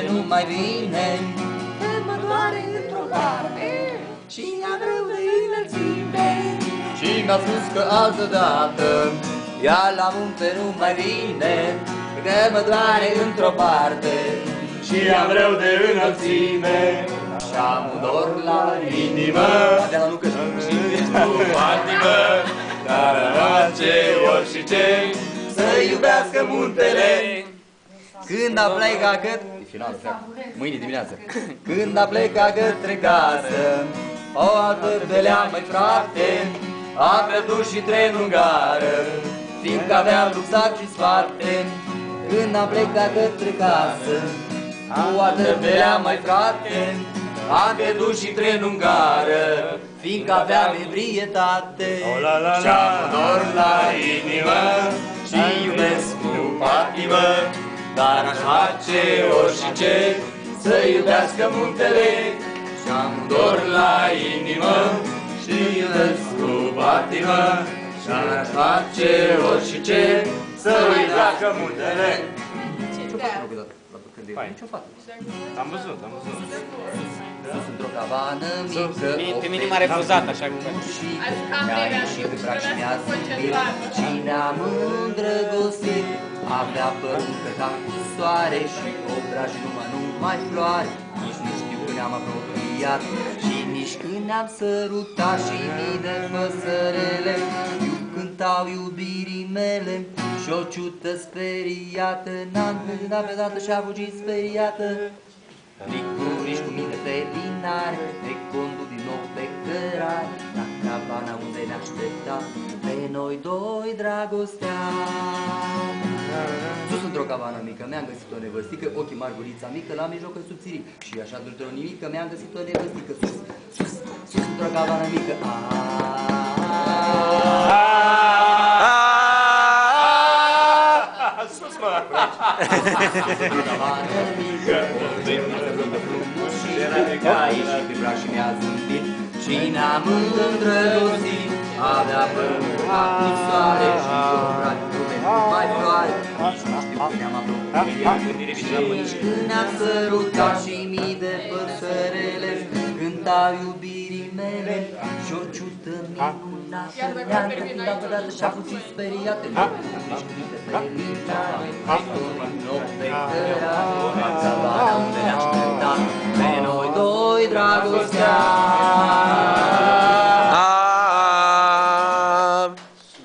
nu mai vine, că mă doare într-o parte și mi-a greu de înălțime. Și mi-a spus că altădată ea la munte nu mai vine, că mă doare într-o parte și am rău de înălțime. Și am un dor la inimă, de la nucă și cu patimă, dar face ori și ce să iubească muntele. Când a plecat către... Mâine dimineață. Când a plecat către casă, o altă belea, măi frate, a pierdut și trenul în gară, fiindcă avea rucsac și sparte. Când a plecat către casă, o altă belea, măi frate, am pierdut și trenul în gară, fiindcă aveam ebrietate. Și-am dor la inimă și iubesc cu patimă, dar aș face orice să iubească muntele. Și-am dor la inimă și iubesc cu patimă, și aș face orice să iubească muntele. Ce-o fac? Am văzut. Sus într-o cabană mică, pe mine m-a refuzat, așa că... Mi-a ieșit pe braț și mi-a zâmbit și ne-am îndrăgostit. Avea părul încărcat cu soare și obraj numai floare. Nici nu știu când ne-am apropiat și nici când ne-am sărutat. Și mii de păsărele cântau iubirii mele și o ciută speriată n-am întâlnit pe dată și-a fugit speriată. Licurici cu mine pe linare, ne conduc din nou pe cărare, la cabana unde ne aștepta pe noi doi dragostea. Sus într-o cabană mică mi-am găsit o nevăstică, ochii mari, gurița mică, la mijlocul subțirii. Și așa dintr-o nimică mi-am găsit o nevăstică. Sus într-o cabană mică. Sus, mă! Și pe braț și mi-a zâmbit și ne-am îndrăgostit. Avea părul cu soare și obraj numai floare. Nici nu știu când ne-am apropiat și nici când ne-am sărutat. Și mii de păsărele cântau iubirii mele și o ciută minunată ne-a întâlnit pe dată și-a fugit speriată. Nici când pe linare, în noapte pe cărare, la cabana unde ne-a așteptat pe noi doi dragostea.